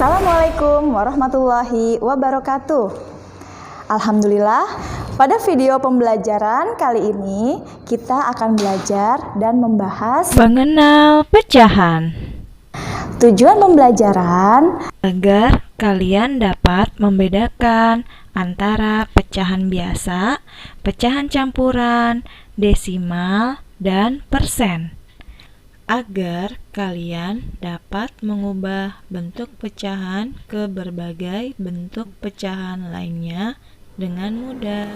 Assalamualaikum warahmatullahi wabarakatuh. Alhamdulillah, pada video pembelajaran kali ini kita akan belajar dan membahas mengenal pecahan. Tujuan pembelajaran Agar kalian dapat membedakan antara pecahan biasa, pecahan campuran, desimal, dan persen. Agar kalian dapat mengubah bentuk pecahan ke berbagai bentuk pecahan lainnya dengan mudah.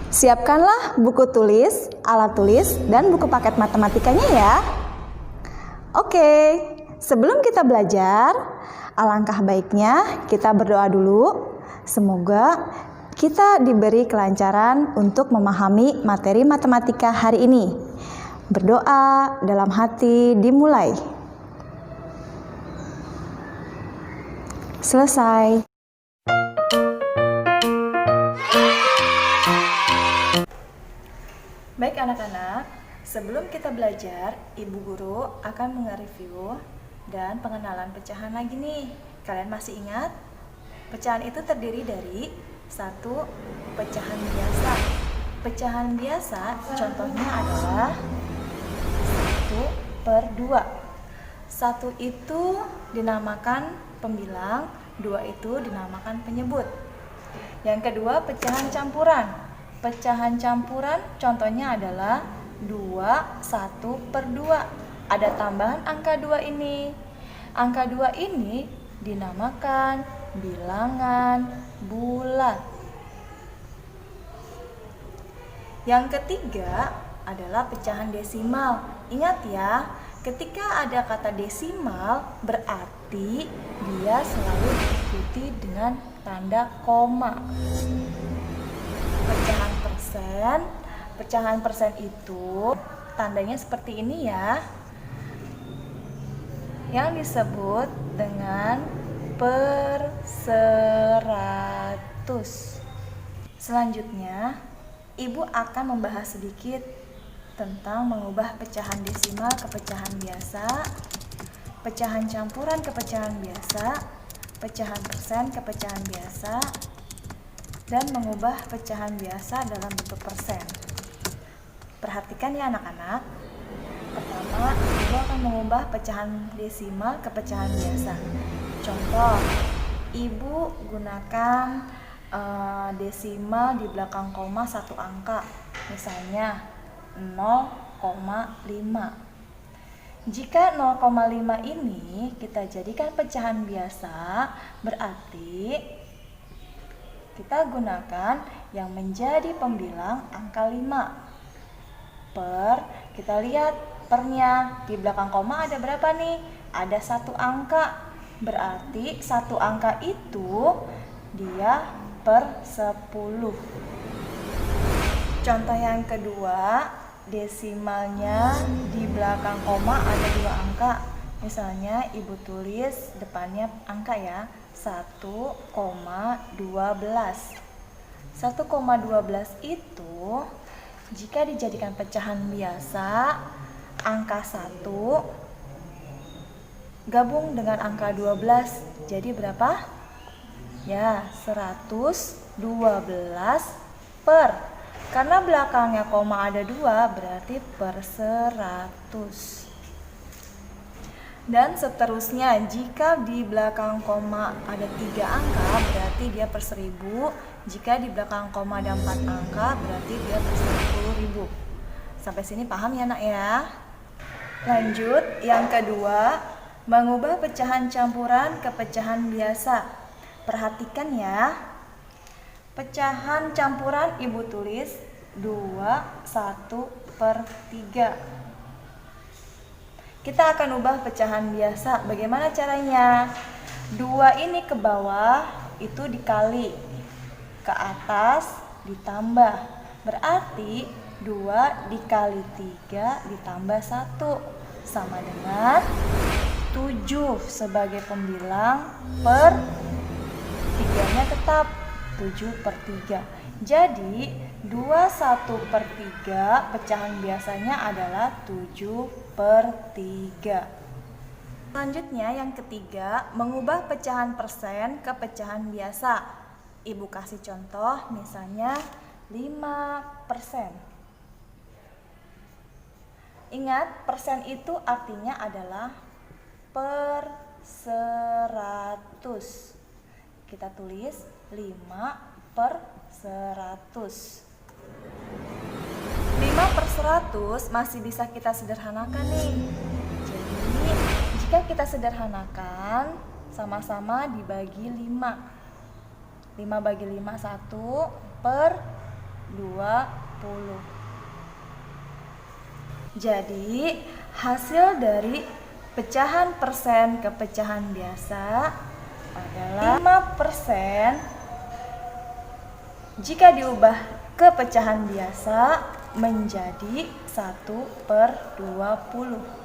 Siapkanlah buku tulis, alat tulis, dan buku paket matematikanya ya. Oke, sebelum kita belajar, alangkah baiknya kita berdoa dulu. Semoga kita diberi kelancaran untuk memahami materi matematika hari ini. Berdoa dalam hati dimulai. Selesai. Baik anak-anak, sebelum kita belajar, Ibu Guru akan menge-review dan pengenalan pecahan lagi nih. Kalian masih ingat? Pecahan itu terdiri dari satu pecahan biasa. Pecahan biasa contohnya adalah 1/2. 1 itu dinamakan pembilang, 2 itu dinamakan penyebut. Yang kedua, pecahan campuran. Pecahan campuran contohnya adalah 2, 1/2. Ada tambahan angka 2 ini. Angka 2 ini dinamakan bilangan bulat. Yang ketiga adalah pecahan desimal. Ingat ya, ketika ada kata desimal berarti dia selalu diikuti dengan tanda koma. Pecahan persen. Pecahan persen itu tandanya seperti ini ya, yang disebut dengan per 100. Selanjutnya, Ibu akan membahas sedikit tentang mengubah pecahan desimal ke pecahan biasa, pecahan campuran ke pecahan biasa, pecahan persen ke pecahan biasa, dan mengubah pecahan biasa dalam bentuk persen. Perhatikan ya anak-anak. Pertama, Ibu akan mengubah pecahan desimal ke pecahan biasa. Contoh, Ibu gunakan desimal di belakang koma satu angka, misalnya 0,5. Jika 0,5 ini kita jadikan pecahan biasa, berarti kita gunakan yang menjadi pembilang angka 5. Kita lihat pernya, di belakang koma ada berapa nih? Ada 1 angka. Berarti 1 angka itu dia per 10. Contoh yang kedua, desimalnya di belakang koma ada 2 angka. Misalnya Ibu tulis depannya angka ya, 1,12. 1,12 itu jika dijadikan pecahan biasa, angka 1 gabung dengan angka 12 jadi berapa? Ya, 112 per. Karena belakangnya koma ada 2, berarti per 100. Dan seterusnya, jika di belakang koma ada 3 angka, berarti dia per 1000. Jika di belakang koma ada 4 angka, berarti dia per 10.000. Sampai sini paham ya nak ya? Lanjut, yang kedua, mengubah pecahan campuran ke pecahan biasa. Perhatikan ya, pecahan campuran Ibu tulis 2/1/3. Kita akan ubah pecahan biasa. Bagaimana caranya? 2 ini ke bawah itu dikali, ke atas ditambah. Berarti 2 dikali 3 ditambah 1 sama dengan 7 sebagai pembilang per 3-nya tetap 7/3. Jadi 21/3 pecahan biasanya adalah 7/3. Selanjutnya yang ketiga, mengubah pecahan persen ke pecahan biasa. Ibu kasih contoh misalnya 5%. Ingat, persen itu artinya adalah per 100. Kita tulis 5 per 100. 5 per 100 masih bisa kita sederhanakan nih. Jadi, jika kita sederhanakan, sama-sama dibagi 5. 5 bagi 5, 1 per 20. Jadi, hasil dari pecahan persen ke pecahan biasa adalah 5%. Jika diubah ke pecahan biasa menjadi 1 per 20.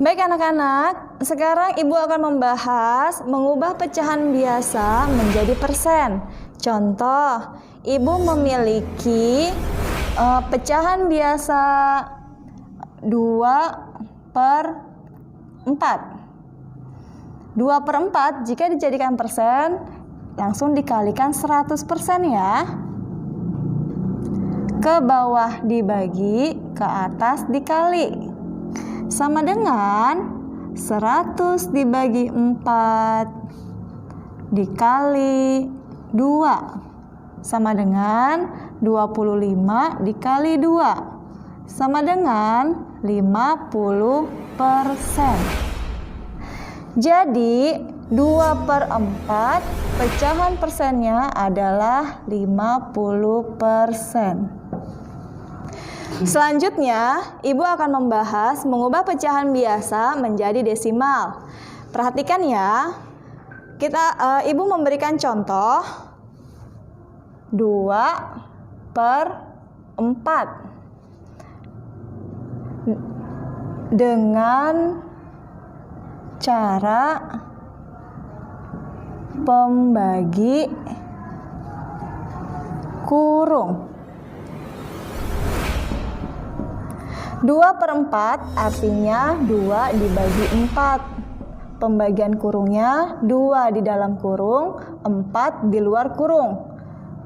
Baik anak-anak, sekarang Ibu akan membahas mengubah pecahan biasa menjadi persen. Contoh, Ibu memiliki pecahan biasa 2 per 4. 2 per 4 jika dijadikan persen, langsung dikalikan 100% ya. Ke bawah dibagi, ke atas dikali. Sama dengan 100 dibagi 4 dikali 2. Sama dengan 25 dikali 2. Sama dengan 50%. Jadi 2 per 4 pecahan persennya adalah 50%. Selanjutnya, Ibu akan membahas mengubah pecahan biasa menjadi desimal. Perhatikan ya, Ibu memberikan contoh 2 per 4 dengan cara pembagi kurung. 2 per 4 artinya 2 dibagi 4. Pembagian kurungnya 2 di dalam kurung, 4 di luar kurung.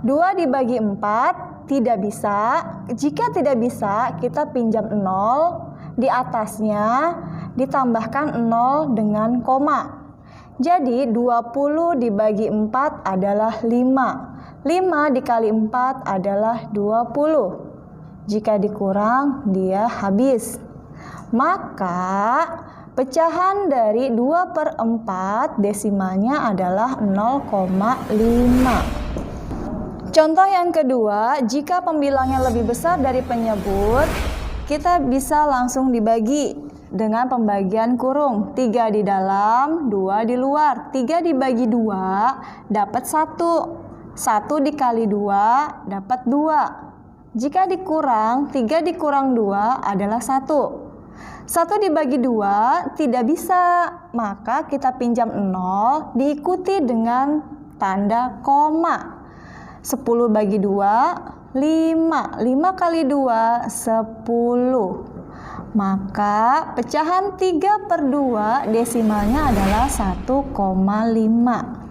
2 dibagi 4 tidak bisa. Jika tidak bisa, kita pinjam 0, di atasnya ditambahkan 0 dengan koma. Jadi 20 dibagi 4 adalah 5. 5 dikali 4 adalah 20. Jika dikurang, dia habis. Maka pecahan dari 2 per 4 desimalnya adalah 0,5. Contoh yang kedua, jika pembilangnya lebih besar dari penyebut, kita bisa langsung dibagi dengan pembagian kurung. 3 di dalam, 2 di luar. 3 dibagi 2 dapat 1. 1 dikali 2 dapat 2. Jika dikurang, 3 dikurang 2 adalah 1. 1 dibagi 2 tidak bisa, maka kita pinjam 0 diikuti dengan tanda koma. 10 bagi 2, 5. 5 kali 2, 10. Maka pecahan 3 per 2 desimalnya adalah 1,5.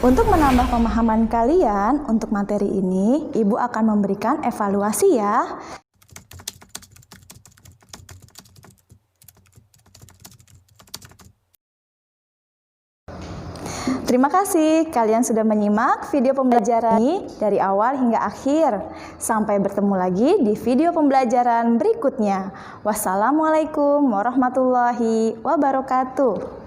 Untuk menambah pemahaman kalian untuk materi ini, Ibu akan memberikan evaluasi ya. Terima kasih kalian sudah menyimak video pembelajaran ini dari awal hingga akhir. Sampai bertemu lagi di video pembelajaran berikutnya. Wassalamualaikum warahmatullahi wabarakatuh.